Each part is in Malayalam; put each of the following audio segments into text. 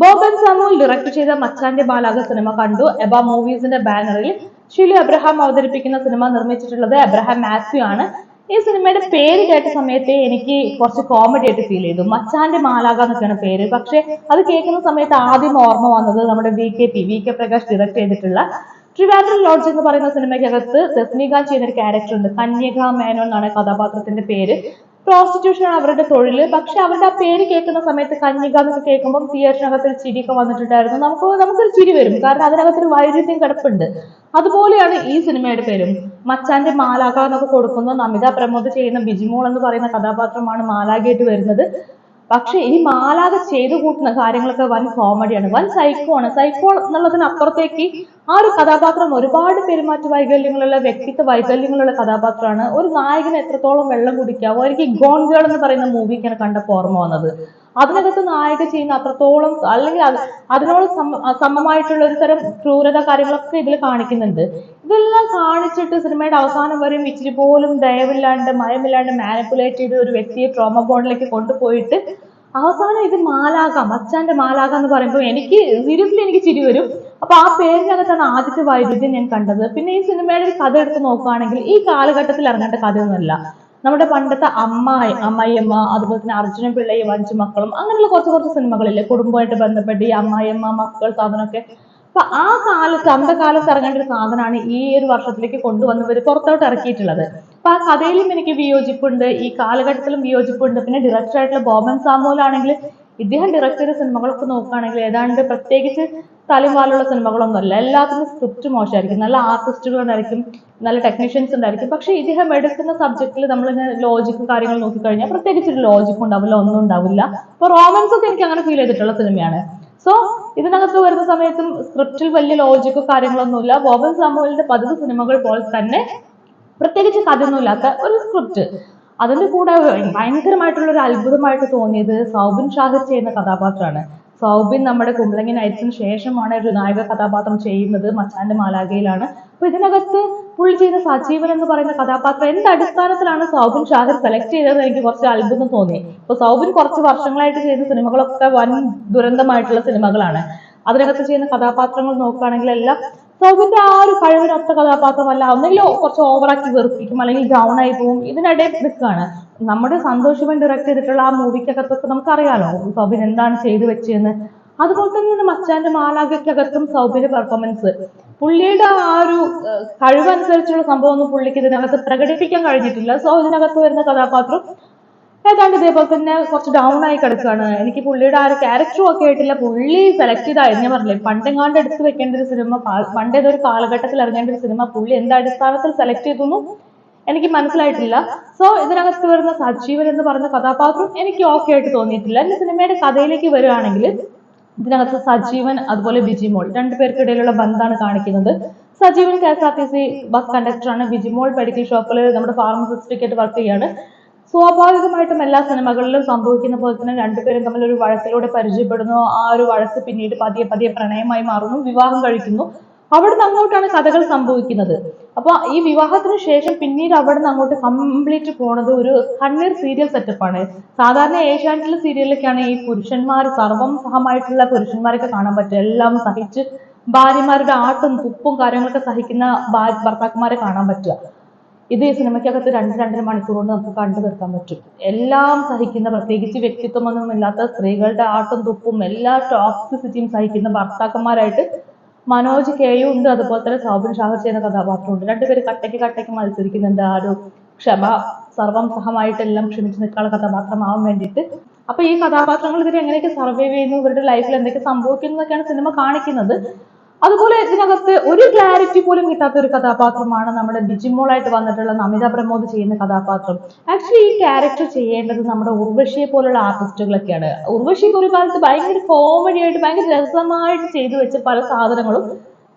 ബോബൻ സാമുവൽ ഡയറക്ട് ചെയ്ത മച്ചാന്റെ ബാലാഗ സിനിമ കണ്ടു. എബ മൂവീസിന്റെ ബാനറിൽ ഷിലു അബ്രഹാം അവതരിപ്പിക്കുന്ന സിനിമ നിർമ്മിച്ചിട്ടുള്ളത് അബ്രഹാം മാത്യു ആണ്. ഈ സിനിമയുടെ പേര് കേട്ട സമയത്ത് എനിക്ക് കുറച്ച് കോമഡി ആയിട്ട് ഫീൽ ചെയ്തു. മച്ചാന്റെ മാലാക എന്നൊക്കെയാണ് പേര്. പക്ഷെ അത് കേൾക്കുന്ന സമയത്ത് ആദ്യം ഓർമ്മ വന്നത് നമ്മുടെ വി കെ പ്രകാശ് ഡയറക്ട് ചെയ്തിട്ടുള്ള ട്രിവാൻഡ്രം ലോഡ്ജ് എന്ന് പറയുന്ന സിനിമയ്ക്കകത്ത് രശ്മികാന്ത് ചെയ്യുന്ന ഒരു ക്യാരക്ടർ ഉണ്ട്. കന്യക മേനോൻ എന്നാണ് കഥാപാത്രത്തിന്റെ പേര്. പ്രോസ്റ്റിറ്റ്യൂഷൻ ആണ് അവരുടെ തൊഴില്. പക്ഷെ അവരുടെ ആ പേര് കേൾക്കുന്ന സമയത്ത് കന്യക എന്നൊക്കെ കേൾക്കുമ്പോൾ തിയേറ്ററിനകത്ത് ഒരു ചിരിയൊക്കെ വന്നിട്ടുണ്ടായിരുന്നു. നമുക്കൊരു ചിരി വരും, കാരണം അതിനകത്തൊരു വൈരുദ്ധ്യം കിടപ്പുണ്ട്. അതുപോലെയാണ് ഈ സിനിമയുടെ പേരും. മച്ചാന്റെ മാലാക എന്നൊക്കെ കൊടുക്കുന്നു. നമിത പ്രമോദ് ചെയ്യുന്ന ബിജിമോൾ എന്ന് പറയുന്ന കഥാപാത്രമാണ് മാലാഖയായിട്ട് വരുന്നത്. പക്ഷെ ഈ മാലാഖ ചെയ്തു കൂട്ടുന്ന കാര്യങ്ങളൊക്കെ വൻ കോമഡിയാണ്, വൻ സൈക്കോ ആണ്. സൈക്കോ എന്നുള്ളതിനപ്പുറത്തേക്ക് ആ ഒരു കഥാപാത്രം ഒരുപാട് പെരുമാറ്റ വൈകല്യങ്ങളുള്ള, വ്യക്തിത്വ വൈകല്യങ്ങളുള്ള കഥാപാത്രമാണ്. ഒരു നായകന് എത്രത്തോളം വെള്ളം കുടിക്കാവോ. എനിക്ക് ഗോൺ ഗേൾ എന്ന് പറയുന്ന മൂവിക്കാണ് കണ്ടപ്പോൾ ഓർമ്മ വന്നത്. അതിനകത്ത് നായിക ചെയ്യുന്ന അത്രത്തോളം, അല്ലെങ്കിൽ അതിനോട് സമമായിട്ടുള്ള ഒരു തരം ക്രൂരത കാര്യങ്ങളൊക്കെ ഇതിൽ കാണിക്കുന്നുണ്ട്. ഇതെല്ലാം കാണിച്ചിട്ട് സിനിമയുടെ അവസാനം വരെയും ഇച്ചിരി പോലും ദയവില്ലാണ്ട് മയമില്ലാണ്ട് മാനിപ്പുലേറ്റ് ചെയ്ത് ഒരു വ്യക്തിയെ ട്രോമ ബോണ്ടിലേക്ക് കൊണ്ടുപോയിട്ട് അവസാനം ഇത് മാലാക, മച്ചാന്റെ മാലാക എന്ന് പറയുമ്പോൾ സീരിയസ്ലി എനിക്ക് ചിരി വരും. അപ്പൊ ആ പേരിനകത്താണ് ആദ്യത്തെ വൈരുദ്ധ്യം ഞാൻ കണ്ടത്. പിന്നെ ഈ സിനിമയുടെ കഥ എടുത്ത് നോക്കുകയാണെങ്കിൽ ഈ കാലഘട്ടത്തിൽ ഇറങ്ങേണ്ട കഥയൊന്നുമല്ല. നമ്മുടെ പണ്ടത്തെ അമ്മായിയമ്മ, അതുപോലെ തന്നെ അർജുന പിള്ളയും അഞ്ചു മക്കളും, അങ്ങനെയുള്ള കുറച്ച് സിനിമകളില്ലേ കുടുംബമായിട്ട് ബന്ധപ്പെട്ട് ഈ അമ്മായിയമ്മ മക്കൾ സാധനമൊക്കെ. അപ്പൊ ആ കാലത്ത് അന്ധകാലത്ത് ഇറങ്ങേണ്ട ഒരു സാധനമാണ് ഈ ഒരു വർഷത്തിലേക്ക് കൊണ്ടുവന്നവർ പുറത്തോട്ട് ഇറക്കിയിട്ടുള്ളത്. അപ്പൊ ആ കഥയിലും എനിക്ക് വിയോജിപ്പുണ്ട്, ഈ കാലഘട്ടത്തിലും വിയോജിപ്പുണ്ട്. പിന്നെ ഡയറക്ടർ ആയിട്ടുള്ള ബോബൻ സാമുവൽ ആണെങ്കിൽ ഇദ്ദേഹം ഡയറക്ട് ചെയ്ത സിനിമകളൊക്കെ നോക്കുകയാണെങ്കിൽ ഏതാണ്ട് പ്രത്യേകിച്ച് തലവാലുള്ള സിനിമകളൊന്നും അല്ല. എല്ലാത്തിനും സ്ക്രിപ്റ്റ് മോശമായിരിക്കും, നല്ല ആർട്ടിസ്റ്റുകൾ ഉണ്ടായിരിക്കും, നല്ല ടെക്നീഷ്യൻസ് ഉണ്ടായിരിക്കും. പക്ഷെ ഇദ്ദേഹം എടുക്കുന്ന സബ്ജക്റ്റിൽ നമ്മൾ ലോജിക് കാര്യങ്ങൾ നോക്കിക്കഴിഞ്ഞാൽ പ്രത്യേകിച്ച് ഒരു ലോജിക് ഉണ്ടാവില്ല, ഒന്നും ഉണ്ടാവില്ല. അപ്പൊ റോമൻസ് ഒക്കെ എനിക്ക് അങ്ങനെ ഫീൽ ചെയ്തിട്ടുള്ള സിനിമയാണ്. സോ ഇതിനകത്ത് വരുന്ന സമയത്തും സ്ക്രിപ്റ്റിൽ വലിയ ലോജിക്കോ കാര്യങ്ങളൊന്നുമില്ല. ബോബൻ സാമുവലിന്റെ പതിവ് സിനിമകൾ പോലെ തന്നെ പ്രത്യേകിച്ച് കഥയൊന്നുമില്ലാത്ത ഒരു സ്ക്രിപ്റ്റ്. അതിന്റെ കൂടെ ഭയങ്കരമായിട്ടുള്ള ഒരു അത്ഭുതമായിട്ട് തോന്നിയത് സൗബിൻ ഷാഹിർ ചെയ്യുന്ന കഥാപാത്രമാണ്. സൗബിൻ നമ്മുടെ കുമ്പളങ്ങി നൈറ്റ്സിന് ശേഷമാണ് ഒരു നായക കഥാപാത്രം ചെയ്യുന്നത്, മച്ചാന്റെ മാലാഖയിലാണ്. അപ്പൊ ഇതിനകത്ത് പുള്ളി ചെയ്ത സജീവൻ എന്ന് പറയുന്ന കഥാപാത്രം എന്ത് അടിസ്ഥാനത്തിലാണ് സൗബിൻ ഷാഹിർ സെലക്ട് ചെയ്തതെന്ന് എനിക്ക് കുറച്ച് അത്ഭുതം തോന്നി. ഇപ്പൊ സൗബിൻ കുറച്ച് വർഷങ്ങളായിട്ട് ചെയ്യുന്ന സിനിമകളൊക്കെ വൻ ദുരന്തമായിട്ടുള്ള സിനിമകളാണ്. അതിനകത്ത് ചെയ്യുന്ന കഥാപാത്രങ്ങൾ നോക്കുകയാണെങ്കിൽ എല്ലാം സൗബിന്റെ ആ ഒരു കഴിവിനൊത്ത കഥാപാത്രമല്ല. ഒന്നെങ്കിൽ കുറച്ച് ഓവറാക്കി വെറുപ്പിക്കും, അല്ലെങ്കിൽ ഡൗൺ ആയി പോവും. ഇതിനിടയിൽ നിൽക്കുകയാണ്. നമ്മുടെ സന്തോഷ് ശിവൻ ഡയറക്ട് ചെയ്തിട്ടുള്ള ആ മൂവിക്കകത്തൊക്കെ നമുക്കറിയാലോ സൗബിൻ എന്താണ് ചെയ്തു വെച്ചതെന്ന്. അതുപോലെ തന്നെ മച്ചാന്റെ മാലാഖയ്ക്കകത്തും സൗബിന്റെ പെർഫോമൻസ്, പുള്ളിയുടെ ആ ഒരു കഴിവനുസരിച്ചുള്ള സംഭവമൊന്നും പുള്ളിക്ക് ഇതിനകത്ത് പ്രകടിപ്പിക്കാൻ കഴിഞ്ഞിട്ടില്ല. സോ ഇതിനകത്ത് വരുന്ന കഥാപാത്രം ഏതാണ്ട് ഇതേപോലെ തന്നെ കുറച്ച് ഡൗൺ ആയി കിടക്കുകയാണ്. എനിക്ക് പുള്ളിയുടെ ആ ഒരു ക്യാരക്ടറും ഒക്കെ ആയിട്ടില്ല. പുള്ളി സെലക്ട് ചെയ്തായിരുന്നു, ഞാൻ പറഞ്ഞില്ലേ പണ്ടെങ്ങാണ്ട് എടുത്ത് വെക്കേണ്ട ഒരു സിനിമ, പണ്ടേതൊരു കാലഘട്ടത്തിൽ ഇറങ്ങേണ്ട ഒരു സിനിമ പുള്ളി എന്ത് അടിസ്ഥാനത്തിൽ സെലക്ട് ചെയ്തു എനിക്ക് മനസ്സിലായിട്ടില്ല. സോ ഇതിനകത്ത് വരുന്ന സജീവൻ എന്ന് പറഞ്ഞ കഥാപാത്രം എനിക്ക് ഓക്കെ ആയിട്ട് തോന്നിയിട്ടില്ല. എന്റെ സിനിമയുടെ കഥയിലേക്ക് വരികയാണെങ്കിൽ ഇതിനകത്ത് സജീവൻ അതുപോലെ ബിജിമോൾ രണ്ടുപേർക്കിടയിലുള്ള ബന്ധമാണ് കാണിക്കുന്നത്. സജീവൻ KSRTC ബസ് കണ്ടക്ടറാണ്. ബിജിമോൾ മെഡിക്കൽ ഷോപ്പിൽ നമ്മുടെ ഫാർമസിസ്റ്റിക്കായിട്ട് വർക്ക് ചെയ്യാണ്. സ്വാഭാവികമായിട്ടും എല്ലാ സിനിമകളിലും സംഭവിക്കുന്ന പോലെ തന്നെ രണ്ടുപേരും തമ്മിൽ ഒരു വഴക്കിലൂടെ പരിചയപ്പെടുന്നു. ആ ഒരു വഴക്ക് പിന്നീട് പതിയെ പ്രണയമായി മാറുന്നു, വിവാഹം കഴിക്കുന്നു. അവിടുന്ന് അങ്ങോട്ടാണ് കഥകൾ സംഭവിക്കുന്നത്. അപ്പൊ ഈ വിവാഹത്തിന് ശേഷം പിന്നീട് അവിടുന്ന് അങ്ങോട്ട് കംപ്ലീറ്റ് പോണത് ഒരു കണ്ണീർ സീരിയൽ സെറ്റപ്പാണ്. സാധാരണ ഏഷ്യാനെറ്റിലെ സീരിയലിലൊക്കെയാണ് ഈ പുരുഷന്മാർ സർവം സഹമായിട്ടുള്ള പുരുഷന്മാരൊക്കെ കാണാൻ പറ്റുക. എല്ലാം സഹിച്ച് ഭാര്യമാരുടെ ആട്ടും തുപ്പും കാര്യങ്ങളൊക്കെ സഹിക്കുന്ന ഭർത്താക്കന്മാരെ കാണാൻ പറ്റുക. ഇത് ഈ സിനിമയ്ക്കകത്ത് 2-2.5 മണിക്കൂർ കൊണ്ട് നമുക്ക് കണ്ടു തീർക്കാൻ പറ്റും. എല്ലാം സഹിക്കുന്ന, പ്രത്യേകിച്ച് വ്യക്തിത്വമൊന്നും ഇല്ലാത്ത സ്ത്രീകളുടെ ആട്ടും തുപ്പും എല്ലാ ടോക്സിസിറ്റിയും സഹിക്കുന്ന ഭർത്താക്കന്മാരായിട്ട് മനോജ് കെയും ഉണ്ട്. അതുപോലെ തന്നെ സൗബിൻ ഷാഹിർ ചെയ്യുന്ന കഥാപാത്രമുണ്ട്. രണ്ടുപേര് കട്ടയ്ക്ക് മത്സരിക്കുന്നുണ്ട് ആ ഒരു ക്ഷമ, സർവം സഹമായിട്ടെല്ലാം ക്ഷമിച്ച് നിൽക്കാനുള്ള കഥാപാത്രമാവാൻ വേണ്ടിയിട്ട്. അപ്പൊ ഈ കഥാപാത്രങ്ങൾ ഇവർ എങ്ങനെയൊക്കെ സർവൈവ് ചെയ്യുന്നു, ഇവരുടെ ലൈഫിൽ എന്തൊക്കെ സംഭവിക്കുന്നു എന്നൊക്കെയാണ് സിനിമ കാണിക്കുന്നത്. അതുപോലെ ഇതിനകത്ത് ഒരു ക്ലാരിറ്റി പോലും കിട്ടാത്ത ഒരു കഥാപാത്രമാണ് നമ്മുടെ ബിജിമോളായിട്ട് വന്നിട്ടുള്ള നമിത പ്രമോദ് ചെയ്യുന്ന കഥാപാത്രം. ആക്ച്വലി ഈ ക്യാരക്ടർ ചെയ്യേണ്ടത് നമ്മുടെ ഉർവശിയെ പോലുള്ള ആർട്ടിസ്റ്റുകളൊക്കെയാണ്. ഉർവശിക്ക് ഒരു കാലത്ത് ഭയങ്കര കോമഡി ആയിട്ട് ഭയങ്കര രസമായിട്ട് ചെയ്തു വെച്ച പല സാധനങ്ങളും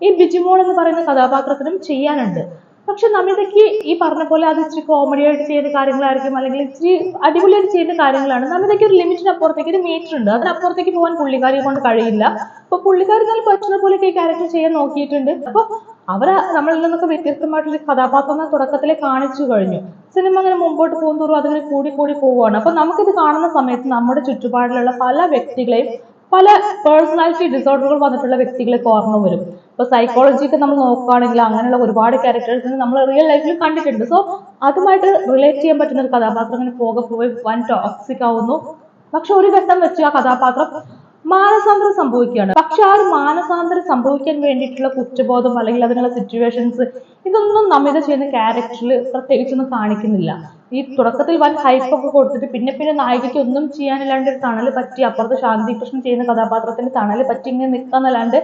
ഈ ബിജിമോൾ എന്ന് പറയുന്ന കഥാപാത്രത്തിനും ചെയ്യാനുണ്ട്. പക്ഷെ നമിതയ്ക്ക് ഈ പറഞ്ഞ പോലെ അത് ഇച്ചിരി കോമഡി ആയിട്ട് ചെയ്യുന്ന കാര്യങ്ങളായിരിക്കും, അല്ലെങ്കിൽ ഇച്ചിരി അടിപൊളിയായിട്ട് ചെയ്യുന്ന കാര്യങ്ങളാണ്. നമിതയ്ക്ക് ഒരു ലിമിറ്റിനപ്പുറത്തേക്ക് ഒരു മീറ്റർ ഉണ്ട്, അതിനപ്പുറത്തേക്ക് പോകാൻ പുള്ളിക്കാരിയെ കൊണ്ട് കഴിയില്ല. അപ്പൊ പുള്ളിക്കാരി നല്ല പറ്റുന്ന പോലെയൊക്കെ ഈ ക്യാരക്ടർ ചെയ്യാൻ നോക്കിയിട്ടുണ്ട്. അപ്പൊ അവര് നമ്മളിൽ നിന്നൊക്കെ വ്യത്യസ്തമായിട്ടുള്ള കഥാപാത്രം തുടക്കത്തിലെ കാണിച്ചു കഴിഞ്ഞു. സിനിമ അങ്ങനെ മുമ്പോട്ട് പോകുന്തോറും അതിങ്ങനെ കൂടി പോവുകയാണ്. അപ്പൊ നമുക്കിത് കാണുന്ന സമയത്ത് നമ്മുടെ ചുറ്റുപാടിലുള്ള പല വ്യക്തികളെയും പല പേഴ്സണാലിറ്റി ഡിസോർഡറുകൾ വന്നിട്ടുള്ള വ്യക്തികളൊക്കെ ഓർമ്മ വരും. ഇപ്പൊ സൈക്കോളജിക്ക് നമ്മൾ നോക്കുകയാണെങ്കിൽ അങ്ങനെയുള്ള ഒരുപാട് ക്യാരക്ടേഴ്സിന് നമ്മൾ റിയൽ ലൈഫിൽ കണ്ടിട്ടുണ്ട്. സോ അതുമായിട്ട് റിലേറ്റ് ചെയ്യാൻ പറ്റുന്ന ഒരു കഥാപാത്രം അങ്ങനെ പോയി വൻ ടോക്സിക് ആവുന്നു. പക്ഷെ ഒരു ഘട്ടം വെച്ച് ആ കഥാപാത്രം മാനസാന്തരം സംഭവിക്കുകയാണ്. പക്ഷെ ആ ഒരു മാനസാന്തരം സംഭവിക്കാൻ വേണ്ടിയിട്ടുള്ള കുറ്റബോധം അല്ലെങ്കിൽ അതിനുള്ള സിറ്റുവേഷൻസ് ഇതൊന്നും നമിത ചെയ്യുന്ന ക്യാരക്ടറിൽ പ്രത്യേകിച്ചൊന്നും കാണിക്കുന്നില്ല. ഈ തുടക്കത്തിൽ വൻ ഹൈപ്പ് ഒക്കെ കൊടുത്തിട്ട് പിന്നെ പിന്നെ നായികയ്ക്ക് ഒന്നും ചെയ്യാനില്ലാണ്ട് ഒരു തണല് പറ്റി അപ്പുറത്ത് ശാന്തി കൃഷ്ണൻ ചെയ്യുന്ന കഥാപാത്രത്തിന് തണല് പറ്റി ഇങ്ങനെ നിൽക്കാന്നല്ലാണ്ട്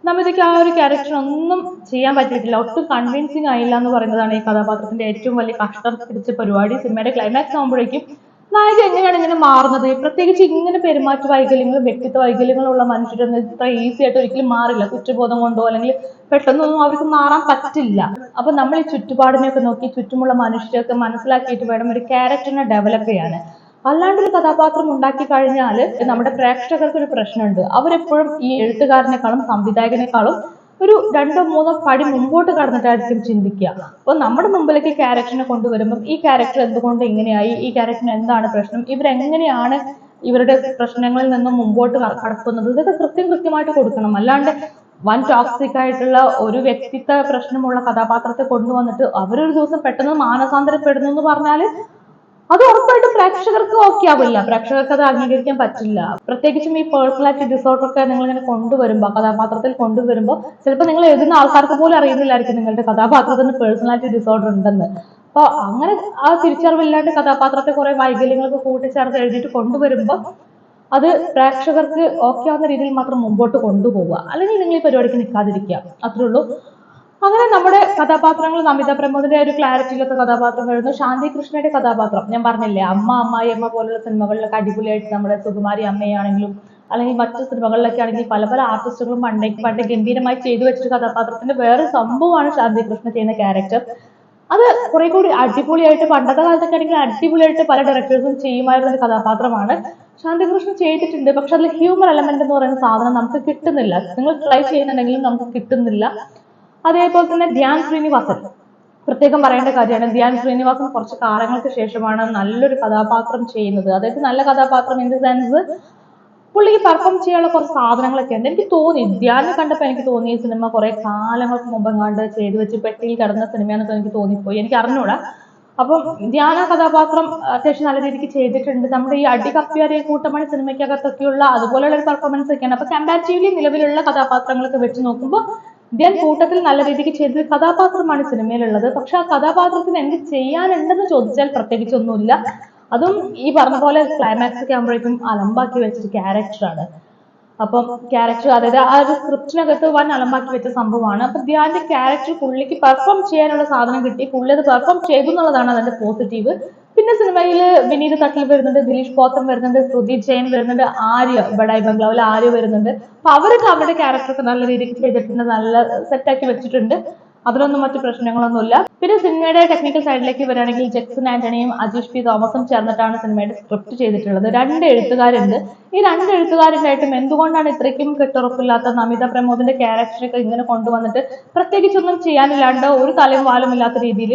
നമിതയ്ക്ക് ആ ഒരു ക്യാരക്ടർ ഒന്നും ചെയ്യാൻ പറ്റിയിട്ടില്ല. ഒട്ടും കൺവിൻസിങ് ആയില്ല എന്ന് പറയുന്നതാണ് ഈ കഥാപാത്രത്തിന്റെ ഏറ്റവും വലിയ കഷ്ടം പിടിച്ച പരിപാടി. സിനിമയുടെ ക്ലൈമാക്സ് ആകുമ്പോഴേക്കും നായിക എങ്ങനെയാണ് ഇങ്ങനെ മാറുന്നത്? പ്രത്യേകിച്ച് ഇങ്ങനെ പെരുമാറ്റ വൈകല്യങ്ങളും വ്യക്തിത്വ വൈകല്യങ്ങളുള്ള മനുഷ്യരൊന്നും ഇത്ര ഈസി ആയിട്ട് ഒരിക്കലും മാറില്ല. കുറ്റബോധം കൊണ്ടോ അല്ലെങ്കിൽ പെട്ടെന്നൊന്നും അവർക്ക് മാറാൻ പറ്റില്ല. അപ്പൊ നമ്മൾ ഈ ചുറ്റുപാടിനെയൊക്കെ നോക്കി ചുറ്റുമുള്ള മനുഷ്യരെയൊക്കെ മനസ്സിലാക്കിയിട്ട് വേണം ഒരു ക്യാരക്ടറിനെ ഡെവലപ്പ് ചെയ്യാൻ. അല്ലാണ്ട് ഒരു കഥാപാത്രം ഉണ്ടാക്കി കഴിഞ്ഞാൽ നമ്മുടെ പ്രേക്ഷകർക്ക് ഒരു പ്രശ്നമുണ്ട്. അവരെപ്പോഴും ഈ എഴുത്തുകാരനേക്കാളും സംവിധായകനേക്കാളും ഒരു 2-3 പടി മുമ്പോട്ട് കടന്നിട്ടായിരിക്കും ചിന്തിക്കുക. അപ്പൊ നമ്മുടെ മുമ്പിലേക്ക് ക്യാരക്ടറിനെ കൊണ്ടുവരുമ്പോൾ ഈ ക്യാരക്ടർ എന്തുകൊണ്ട് ഇങ്ങനെയായി, ഈ ക്യാരക്ടറിന് എന്താണ് പ്രശ്നം, ഇവരെങ്ങനെയാണ് ഇവരുടെ പ്രശ്നങ്ങളിൽ നിന്നും മുമ്പോട്ട് കടക്കുന്നത്, ഇതൊക്കെ കൃത്യമായിട്ട് കൊടുക്കണം. അല്ലാണ്ട് വൻ ടോക്സിക് ആയിട്ടുള്ള ഒരു വ്യക്തിത്വ പ്രശ്നമുള്ള കഥാപാത്രത്തെ കൊണ്ടുവന്നിട്ട് അവരൊരു ദിവസം പെട്ടെന്ന് മാനസാന്തരപ്പെടുന്നു എന്ന് പറഞ്ഞാല് അത് ഉറപ്പായിട്ടും പ്രേക്ഷകർക്ക് ഓക്കെ ആവില്ല. പ്രേക്ഷകർക്ക് അത് അംഗീകരിക്കാൻ പറ്റില്ല. പ്രത്യേകിച്ചും ഈ പേഴ്സണാലിറ്റി ഡിസോർഡർ ഒക്കെ നിങ്ങൾ ഇങ്ങനെ കൊണ്ടുവരുമ്പോൾ കഥാപാത്രത്തിൽ കൊണ്ടുവരുമ്പോൾ ചിലപ്പോൾ നിങ്ങൾ എഴുതുന്ന ആൾക്കാർക്ക് പോലും അറിയുന്നില്ലായിരിക്കും നിങ്ങളുടെ കഥാപാത്രത്തിന് പേഴ്സണാലിറ്റി ഡിസോർഡർ ഉണ്ടെന്ന്. അപ്പൊ അങ്ങനെ ആ തിരിച്ചറിവില്ലാണ്ട് കഥാപാത്രത്തെ കുറെ വൈകല്യങ്ങളൊക്കെ കൂട്ടിച്ചേർത്ത് എഴുതിയിട്ട് കൊണ്ടുവരുമ്പോൾ അത് പ്രേക്ഷകർക്ക് ഓക്കെ ആവുന്ന രീതിയിൽ മാത്രം മുമ്പോട്ട് കൊണ്ടുപോവുക. അല്ലെങ്കിൽ നിങ്ങൾ ഈ പരിപാടിക്ക് നിൽക്കാതിരിക്കുക. അത്രേ ഉള്ളൂ. അങ്ങനെ നമ്മുടെ കഥാപാത്രങ്ങൾ നമിത പ്രമോദിന്റെ ഒരു ക്ലാരിറ്റി ഇല്ലാത്ത കഥാപാത്രം വരുന്നു. ശാന്തി കൃഷ്ണയുടെ കഥാപാത്രം ഞാൻ പറഞ്ഞില്ലേ, അമ്മായി അമ്മ പോലുള്ള സിനിമകളിലൊക്കെ അടിപൊളിയായിട്ട് നമ്മുടെ സുകുമാരി അമ്മയാണെങ്കിലും അല്ലെങ്കിൽ മറ്റു സിനിമകളിലൊക്കെ ആണെങ്കിൽ പല പല ആർട്ടിസ്റ്റുകളും പണ്ട് ഗംഭീരമായി ചെയ്തു വെച്ചൊരു കഥാപാത്രത്തിന്റെ വേറെ സംഭവമാണ് ശാന്തി കൃഷ്ണ ചെയ്യുന്ന ക്യാരക്ടർ. അത് കുറെ കൂടി അടിപൊളിയായിട്ട് പണ്ടത്തെ കാലത്തൊക്കെ ആണെങ്കിൽ അടിപൊളിയായിട്ട് പല ഡയറക്ടേഴ്സും ചെയ്യുമായിരുന്ന ഒരു കഥാപാത്രമാണ്. ശാന്തികൃഷ്ണൻ ചെയ്തിട്ടുണ്ട്. പക്ഷെ അതിൽ ഹ്യൂമർ എലമെന്റ് എന്ന് പറയുന്ന സാധനം നമുക്ക് കിട്ടുന്നില്ല. നിങ്ങൾ ട്രൈ ചെയ്യുന്നുണ്ടെങ്കിലും നമുക്ക് കിട്ടുന്നില്ല. അതേപോലെ തന്നെ ധ്യാൻ ശ്രീനിവാസൻ പ്രത്യേകം പറയേണ്ട കാര്യമാണ്. ധ്യാൻ ശ്രീനിവാസൻ കുറച്ച് കാലങ്ങൾക്ക് ശേഷമാണ് നല്ലൊരു കഥാപാത്രം ചെയ്യുന്നത്. അതായത് നല്ല കഥാപാത്രം ഇൻ ദ സെൻസ് പുള്ളിക്ക് പെർഫോം ചെയ്യാനുള്ള കുറച്ച് സാധനങ്ങളൊക്കെ ഉണ്ട്. എനിക്ക് തോന്നി ധ്യാനെ കണ്ടപ്പോൾ എനിക്ക് തോന്നി ഈ സിനിമ കുറെ കാലങ്ങൾക്ക് മുമ്പ് എങ്ങാണ്ട് ചെയ്തു വെച്ച് പെട്ടിയിൽ കിടന്ന സിനിമയാണെന്നൊക്കെ എനിക്ക് തോന്നിപ്പോയി. എനിക്ക് അറിഞ്ഞൂടാ. അപ്പം ധ്യാന കഥാപാത്രം അത്യാവശ്യം നല്ല രീതിക്ക് ചെയ്തിട്ടുണ്ട്. നമ്മുടെ ഈ അടി കപ്പിയാരെ കൂട്ടമണി സിനിമയ്ക്കകത്തൊക്കെയുള്ള അതുപോലെയുള്ള ഒരു പെർഫോമൻസ് ഒക്കെയാണ്. അപ്പൊ കമ്പാരിറ്റീവ്ലി നിലവിലുള്ള കഥാപാത്രങ്ങളൊക്കെ വെച്ച് നോക്കുമ്പോൾ ധ്യാൻ കൂട്ടത്തിൽ നല്ല രീതിക്ക് ചെയ്ത കഥാപാത്രമാണ് സിനിമയിലുള്ളത്. പക്ഷെ ആ കഥാപാത്രത്തിന് എന്ത് ചെയ്യാനുണ്ടെന്ന് ചോദിച്ചാൽ പ്രത്യേകിച്ചൊന്നുമില്ല. അതും ഈ പറഞ്ഞ പോലെ ക്ലൈമാക്സ് ഒക്കെ ആകുമ്പോഴേക്കും അലമ്പാക്കി വെച്ചൊരു ക്യാരക്ടറാണ്. അപ്പം ക്യാരക്ടർ അതായത് ആ ഒരു സ്ക്രിപ്റ്റിനകത്ത് വൻ അലമ്പാക്കി വെച്ച സംഭവമാണ്. അപ്പൊ ധ്യാന്റെ ക്യാരക്ടർ പുള്ളിക്ക് പെർഫോം ചെയ്യാനുള്ള സാധനം കിട്ടി, പുള്ളി അത് പെർഫോം ചെയ്തു എന്നുള്ളതാണ് അതിന്റെ പോസിറ്റീവ്. പിന്നെ സിനിമയിൽ വിനീത് തട്ടിൽ വരുന്നുണ്ട്, ദിലീഷ് പോത്തൻ വരുന്നുണ്ട്, ശ്രുതി ജെയിൻ വരുന്നുണ്ട്, ആര്യ ബഡായി ബംഗ്ലാവിൽ ആര്യ വരുന്നുണ്ട്. അപ്പൊ അവരൊക്കെ അവരുടെ ക്യാരക്ടറൊക്കെ നല്ല രീതിക്ക് ചെയ്തിട്ടുണ്ട്, നല്ല സെറ്റാക്കി വെച്ചിട്ടുണ്ട്. അതിലൊന്നും മറ്റു പ്രശ്നങ്ങളൊന്നുമില്ല. പിന്നെ സിനിമയുടെ ടെക്നിക്കൽ സൈഡിലേക്ക് വരികയാണെങ്കിൽ ജെക്സൺ ആന്റണിയും അജീഷ് പി തോമസും ചേർന്നിട്ടാണ് സിനിമയുടെ സ്ക്രിപ്റ്റ് ചെയ്തിട്ടുള്ളത്. 2 എഴുത്തുകാരുണ്ട്. ഈ 2 എഴുത്തുകാരുണ്ടായിട്ടും എന്തുകൊണ്ടാണ് ഇത്രയ്ക്കും കെട്ടുറപ്പില്ലാത്ത നമിത പ്രമോദിന്റെ ക്യാരക്ടറൊക്കെ ഇങ്ങനെ കൊണ്ടുവന്നിട്ട് പ്രത്യേകിച്ചൊന്നും ചെയ്യാനില്ലാണ്ട് ഒരു തലയും വാലും ഇല്ലാത്ത രീതിയിൽ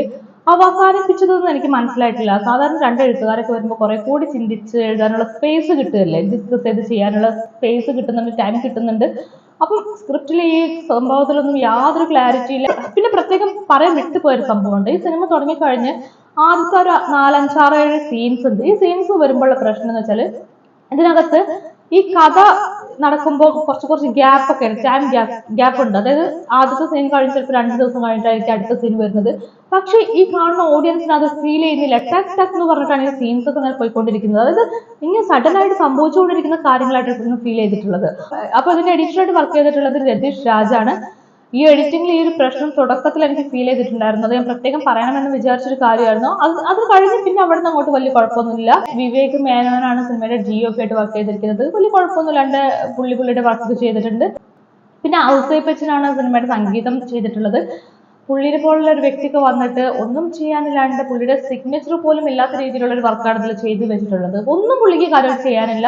അവസാനിപ്പിച്ചതെന്ന് എനിക്ക് മനസ്സിലായിട്ടില്ല. സാധാരണ 2 എഴുത്തുകാരൊക്കെ വരുമ്പോൾ കുറെ കൂടി ചിന്തിച്ച് എഴുതാനുള്ള സ്പേസ് കിട്ടുകയല്ലേ, ഡിസ്കസ് ചെയ്ത് ചെയ്യാനുള്ള സ്പേസ് കിട്ടുന്നുണ്ട്, ടൈം കിട്ടുന്നുണ്ട്. അപ്പം സ്ക്രിപ്റ്റിൽ ഈ സംഭവത്തിലൊന്നും യാതൊരു ക്ലാരിറ്റി ഇല്ല. പിന്നെ പ്രത്യേകം പറയാൻ വിട്ടുപോയൊരു സംഭവമുണ്ട്. ഈ സിനിമ തുടങ്ങിക്കഴിഞ്ഞ് ആദ്യത്തെ ഒരു 4-5-6-7 സീൻസ് ഉണ്ട്. ഈ സീൻസ് വരുമ്പോഴുള്ള പ്രശ്നം എന്ന് വെച്ചാൽ ഇതിനകത്ത് ഈ കഥ നടക്കുമ്പോൾ കുറച്ച് ഗ്യാപ്പ് ഒക്കെ ഉണ്ട്, ടൈം ഗ്യാപ്പ് ഉണ്ട്. അതായത് ആദ്യത്തെ സീൻ കഴിഞ്ഞ് ചിലപ്പോൾ 2 ദിവസം കഴിഞ്ഞിട്ടായിരിക്കും അടുത്ത സീൻ വരുന്നത്. പക്ഷെ ഈ കാണുന്ന ഓഡിയൻസിന് അത് ഫീൽ ചെയ്യുന്നില്ല. ടക്ക് ടക്ക് എന്ന് പറഞ്ഞിട്ടാണ് ഈ സീൻസ് ഒക്കെ അങ്ങനെ പോയിക്കൊണ്ടിരിക്കുന്നത്. അതായത് ഇങ്ങനെ സഡൻ ആയിട്ട് സംഭവിച്ചുകൊണ്ടിരിക്കുന്ന കാര്യങ്ങളായിട്ടാണ് ഫീൽ ചെയ്തിട്ടുള്ളത്. അപ്പൊ ഇതിന്റെ എഡിറ്ററായിട്ട് വർക്ക് ചെയ്തിട്ടുള്ളത് രതീഷ് രാജാണ്. ഈ എഡിറ്റിംഗിൽ ഈ ഒരു പ്രശ്നം തുടക്കത്തിൽ എനിക്ക് ഫീൽ ചെയ്തിട്ടുണ്ടായിരുന്നു. അത് ഞാൻ പ്രത്യേകം പറയണമെന്ന് വിചാരിച്ചൊരു കാര്യമായിരുന്നു. അത് കഴിഞ്ഞ് പിന്നെ അവിടെ നിന്ന് അങ്ങോട്ട് വലിയ കുഴപ്പമൊന്നുമില്ല. വിവേക് മേനോനാണ് സിനിമയുടെ GOP ആയിട്ട് വർക്ക് ചെയ്തിരിക്കുന്നത്. വലിയ കുഴപ്പമൊന്നുമില്ലാണ്ട് പുള്ളിയുടെ വർക്ക് ചെയ്തിട്ടുണ്ട്. പിന്നെ ഔസേപ്പച്ചനാണ് സിനിമയുടെ സംഗീതം ചെയ്തിട്ടുള്ളത്. പുള്ളിയെ പോലുള്ള ഒരു വ്യക്തിക്ക് വന്നിട്ട് ഒന്നും ചെയ്യാനില്ലാണ്ട് പുള്ളിയുടെ സിഗ്നേച്ചർ പോലും ഇല്ലാത്ത രീതിയിലുള്ള ഒരു വർക്കാണ് ഇതിൽ ചെയ്തു വെച്ചിട്ടുള്ളത്. ഒന്നും പുള്ളിക്ക് കാര്യം ചെയ്യാനില്ല.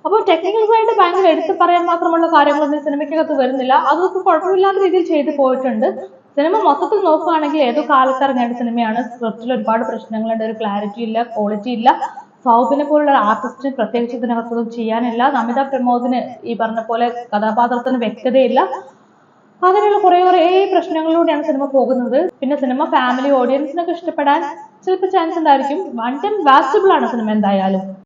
അപ്പോൾ ടെക്നിക്കൽ സൈഡ് ഭയങ്കര എടുത്ത് പറയാൻ മാത്രമുള്ള കാര്യങ്ങളൊന്നും സിനിമയ്ക്കകത്ത് വരുന്നില്ല. അതൊക്കെ കുഴപ്പമില്ലാത്ത രീതിയിൽ ചെയ്തു പോയിട്ടുണ്ട്. സിനിമ മൊത്തത്തിൽ നോക്കുകയാണെങ്കിൽ ഏതോ കാലത്ത് ഇറങ്ങേണ്ട സിനിമയാണ്. സ്ക്രിപ്റ്റിൽ ഒരുപാട് പ്രശ്നങ്ങളുണ്ട്, ഒരു ക്ലാരിറ്റി ഇല്ല, ക്വാളിറ്റി ഇല്ല. സൗബിനെ പോലുള്ള ആർട്ടിസ്റ്റിന് പ്രത്യേകിച്ച് ഇതിനകത്തൊന്നും ചെയ്യാനില്ല. നമിത പ്രമോദിന് ഈ പറഞ്ഞ പോലെ കഥാപാത്രത്തിന് വ്യക്തതയില്ല. അങ്ങനെയുള്ള കുറെ പ്രശ്നങ്ങളിലൂടെയാണ് സിനിമ പോകുന്നത്. പിന്നെ സിനിമ ഫാമിലി ഓഡിയൻസിനൊക്കെ ഇഷ്ടപ്പെടാൻ ചിലപ്പോൾ ചാൻസ് ഉണ്ടായിരിക്കും. വൺ ടൈം വാച്ചബിൾ ആണ് സിനിമ എന്തായാലും.